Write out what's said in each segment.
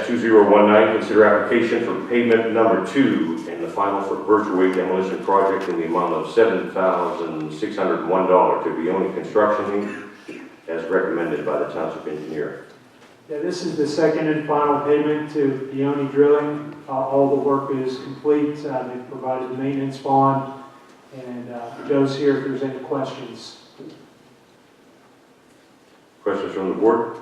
2019, consider application for payment number 2 and the final for Birch Demolition Project in the amount of $7,601 to Vioni Construction Inc., as recommended by the Township Engineer. Yeah, this is the second and final payment to Vioni Drilling. All the work is complete. They've provided the maintenance bond, and Joe's here if there's any questions. Questions from the board?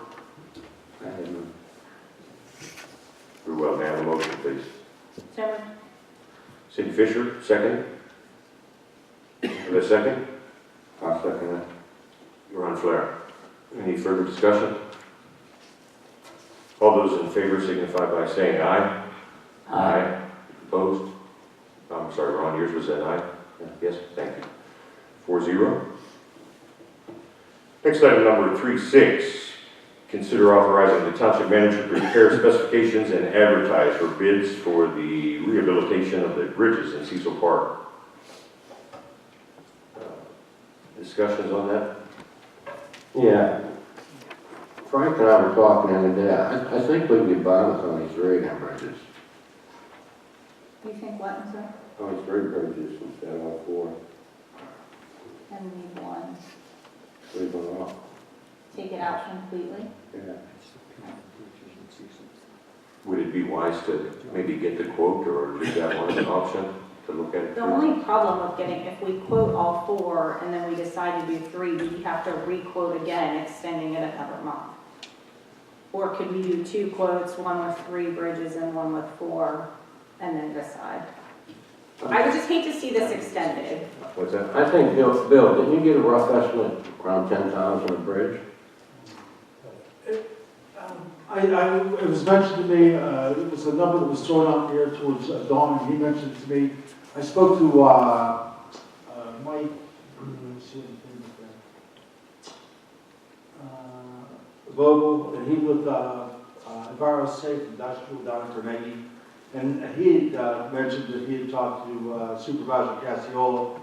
Very well, may I have a motion, please? Chairman. Cindy Fisher, second. Have a second? I'll second it. Ron Flair. Any further discussion? All those in favor signify by saying aye. Aye. Opposed? I'm sorry, Ron, yours was an aye? Yes, thank you. 4-0. Next item, number 3-6. Consider authorizing the Township Manager to prepare specifications and advertise for bids for the rehabilitation of the bridges in Cecil Park. Discussions on that? Yeah. Frank and I were talking the other day. I think we can get bonus on these radar bridges. You think what, sir? Only 3 bridges instead of all 4. And we need one. Leave them off. Take it out completely. Yeah. Would it be wise to maybe get the quote or leave that one as an option to look at? The only problem with getting, if we quote all 4 and then we decide to do 3, we have to re-quote again, extending it another month. Or could we do 2 quotes, one with 3 bridges and one with 4, and then decide? I would just hate to see this extended. What's that? I think, Bill, didn't you get a rough estimate around 10,000 a bridge? It was mentioned to me, it was a number that was thrown out there towards Don, and he mentioned it to me. I spoke to Mike, Vogel, and he with Enviro Safe Industrial down in Carnegie. And he had mentioned that he had talked to Supervisor Cassiola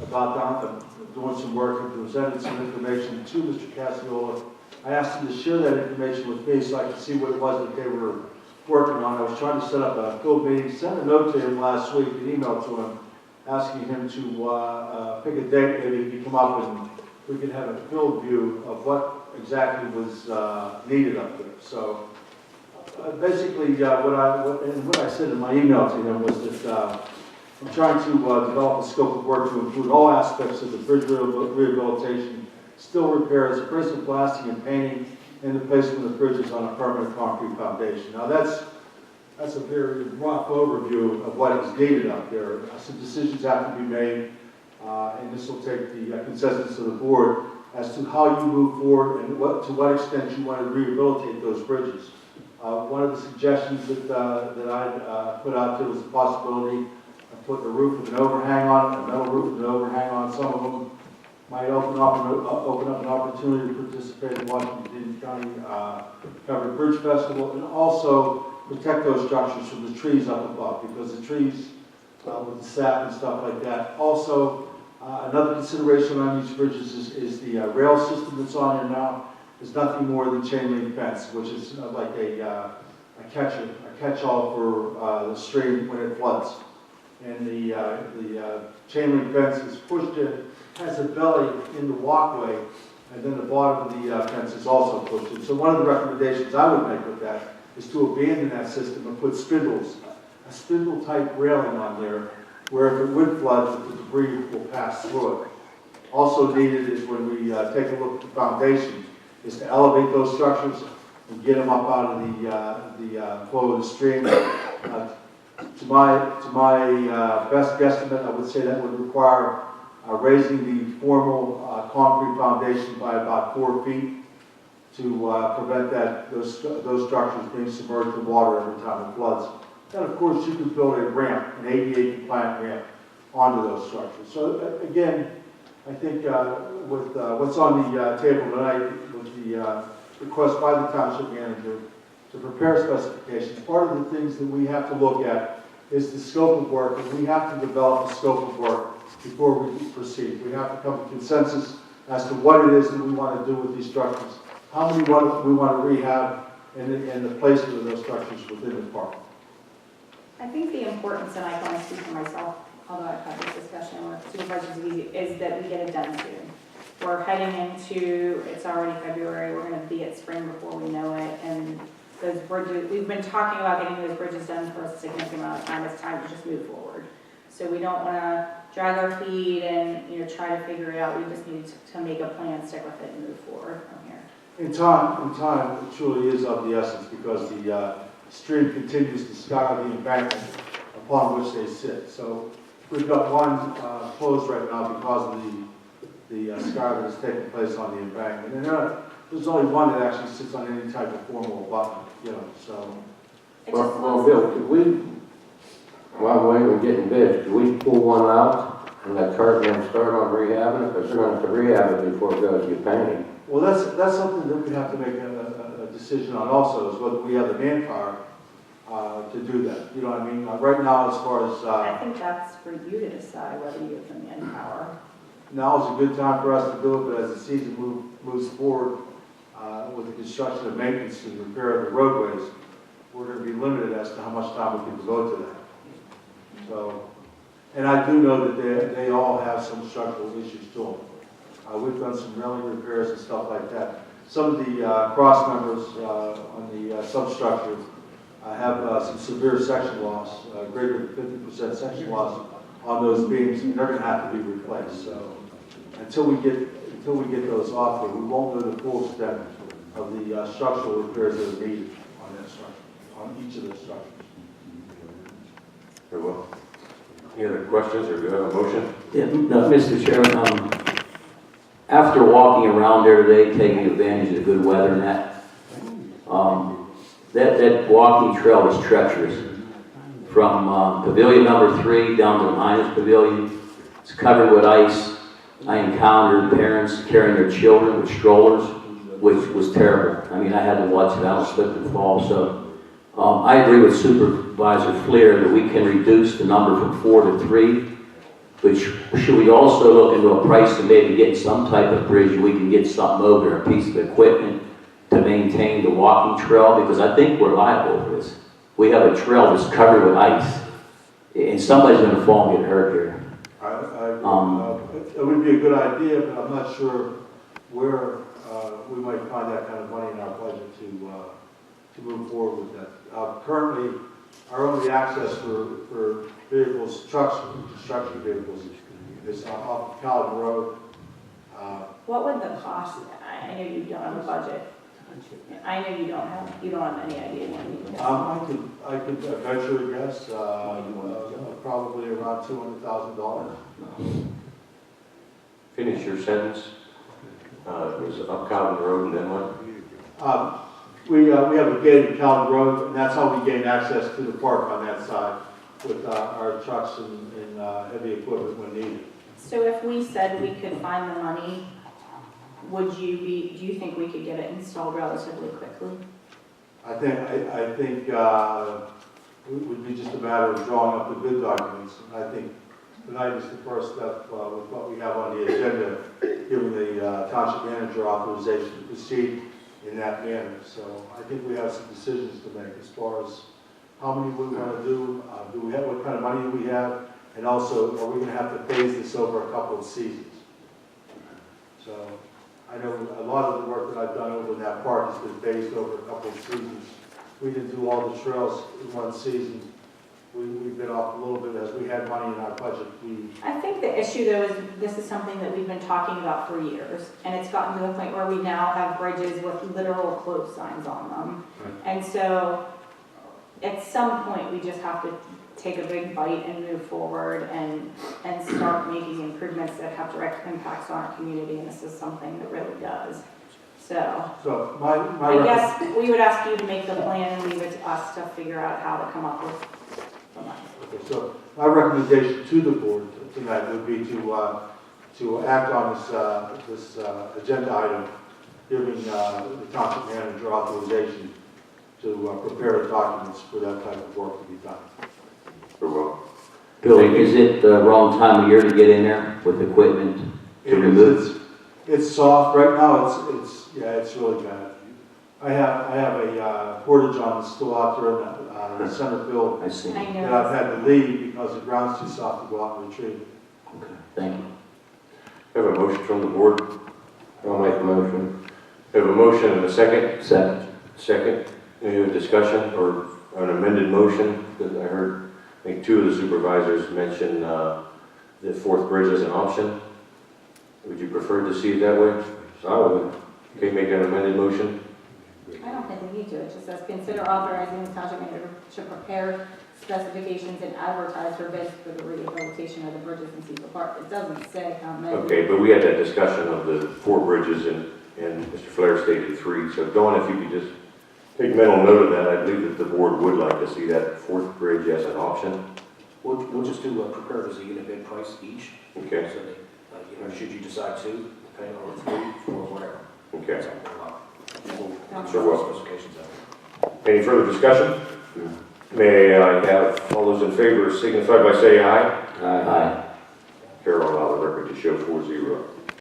about doing some work and presented some information to Mr. Cassiola. I asked him to share that information with me so I could see what it was that they were working on. I was trying to set up a field meeting, sent a note to him last week, an email to him, asking him to pick a date, maybe he could come up and we could have a field view of what exactly was needed up there. So basically, what I said in my email to him was that I'm trying to develop a scope of work to include all aspects of the bridge rehabilitation, still repairs, prison blasting and painting, and the placement of bridges on a permanent concrete foundation. Now that's a very rough overview of what is needed up there. Some decisions have to be made, and this will take the consensus of the board as to how you move forward and to what extent you want to rehabilitate those bridges. One of the suggestions that I put out there was the possibility of putting a roof with an overhang on it, a metal roof with an overhang on. Some of them might open up an opportunity to participate in Washington County Covered Bridge Festival, and also protect those structures from the trees up above, because the trees with the sap and stuff like that. Also, another consideration on these bridges is the rail system that's on there now is nothing more than chain link fence, which is like a catch-all for the stream when it floods. And the chain link fence is pushed in, has a belly in the walkway, and then the bottom of the fence is also pushed in. So one of the recommendations I would make with that is to abandon that system and put spindles, a spindle-type railing on there, where if it would flood, the debris will pass through it. Also needed is when we take a look at the foundation, is to elevate those structures and get them up out of the flow of the stream. To my best guesstimate, I would say that would require raising the formal concrete foundation by about 4 feet to prevent those structures being submerged in water every time it floods. And of course, you can build a ramp, an ADA compliant ramp, onto those structures. So again, I think with what's on the table tonight, with the request by the Township Manager to prepare specifications, part of the things that we have to look at is the scope of work, and we have to develop a scope of work before we proceed. We have to come to consensus as to what it is that we want to do with these structures, how many we want to rehab, and the placement of those structures within the park. I think the importance, and I can only speak for myself, although I've had this discussion with supervisors, is that we get it done soon. We're heading into, it's already February, we're gonna be at spring before we know it, and those bridges, we've been talking about getting those bridges done for a significant amount of time. It's time to just move forward. So we don't wanna drag our feet and, you know, try to figure it out. We just need to make a plan, stick with it, and move forward from here. In time, it truly is of the essence because the stream continues to scour the embankment upon which they sit. So we've got one closed right now because of the scour that has taken place on the embankment. And there's only one that actually sits on any type of formal abutment, you know, so. It just Well, looks, Bill, could we, while we're getting bids, could we pull one out and let Cartman start on rehabbing it? Because they're going to have to rehab it before it goes to get painted. Well, that's something that we have to make a decision on also, is whether we have the manpower to do that. You know what I mean? Right now, as far as, I think that's for you to decide whether you have the manpower. now is a good time for us to do it, but as the season moves forward, with the construction of maintenance and repair of the roadways, we're going to be limited as to how much time we can devote to that. So, and I do know that they all have some structural issues to them. We've done some railing repairs and stuff like that. Some of the cross members on the substructure have some severe section loss, greater than 50% section loss on those beams, and they're going to have to be replaced. So until we get those off there, we won't know the full extent of the structural repairs that are needed on that structure, on each of those structures. Very well. Any other questions, or do you have a motion? Yeah, no, Mr. Chairman, after walking around there today, taking advantage of the good weather and that walking trail is treacherous. From pavilion number 3 down to the Miners Pavilion, it's covered with ice. I encountered parents carrying their children with strollers, which was terrible. I mean, I had to watch it out, slip and fall. So I agree with Supervisor Fleer that we can reduce the number from 4 to 3. But should we also look into a price to maybe get some type of bridge we can get something over, a piece of equipment to maintain the walking trail? Because I think we're liable for this. We have a trail that's covered with ice, and somebody's going to fall and get hurt here. It would be a good idea, but I'm not sure where we might find that kind of money in our budget to move forward with that. Currently, our only access for vehicles, trucks, construction vehicles, is off of Calvin Road. What would the cost, I know you don't have a budget. I know you don't have any idea what you I could venture a guess, probably around $200,000. Finish your sentence. It was up Cotton Road, and then what? We have a gate at Calvin Road, and that's how we gain access to the park on that side with our trucks and heavy equipment when needed. So if we said we could find the money, do you think we could get it installed relatively quickly? I think it would be just a matter of drawing up the bid documents. And I think tonight is the first step with what we have on the agenda, giving the Township Manager authorization to proceed in that manner. So I think we have some decisions to make as far as how many we want to do we have, what kind of money do we have, and also are we going to have to phase this over a couple of seasons? So I know a lot of the work that I've done over in that park has been phased over a couple of seasons. We didn't do all the trails in one season. We've been off a little bit as we had money in our budget. I think the issue though is this is something that we've been talking about for years, and it's gotten to the point where we now have bridges with literal close signs on them. Right. And so at some point we just have to take a big bite and move forward and start making improvements that have direct impacts on our community, and this is something that really does. So my I guess we would ask you to make the plan and leave it to us to figure out how to come up with the money. Okay, so my recommendation to the board tonight would be to act on this agenda item, giving the Township Manager authorization to prepare documents for that type of work to be done. Very well. Bill, is it the wrong time of year to get in there with equipment to remove? It's soft right now. It's really bad. I have a portage on still out there in the center field I see. I Okay, know. that I've had to leave because the ground's too soft to go out and retrieve. thank you. Have a motion from the board. I'll make a motion. Have a motion and a second. Second. Second. Any other discussion or an amended motion? Because I heard, I think two of the supervisors mention the fourth bridge as an option. Would you prefer to see it that way? I would. Okay, make an amended motion. I don't think we need to, it just says, consider authorizing the township manager to prepare specifications and advertise for bids for the rehabilitation of the bridges in Cecil Park. It doesn't say how many. Okay, but we had that discussion of the four bridges and Mr. Flair stated three. So Dawn, if you could just take mental note of that, I believe that the board would like to see that fourth bridge as an option. We'll just do prepare as a unit bid price each. Okay, So that, should you decide to, depending on the 3, 4, whatever. okay. We'll Sure will. specifications out. Any further discussion? May I have all those in favor signify by saying aye. Aye. Carol, allow the record to show 4-0.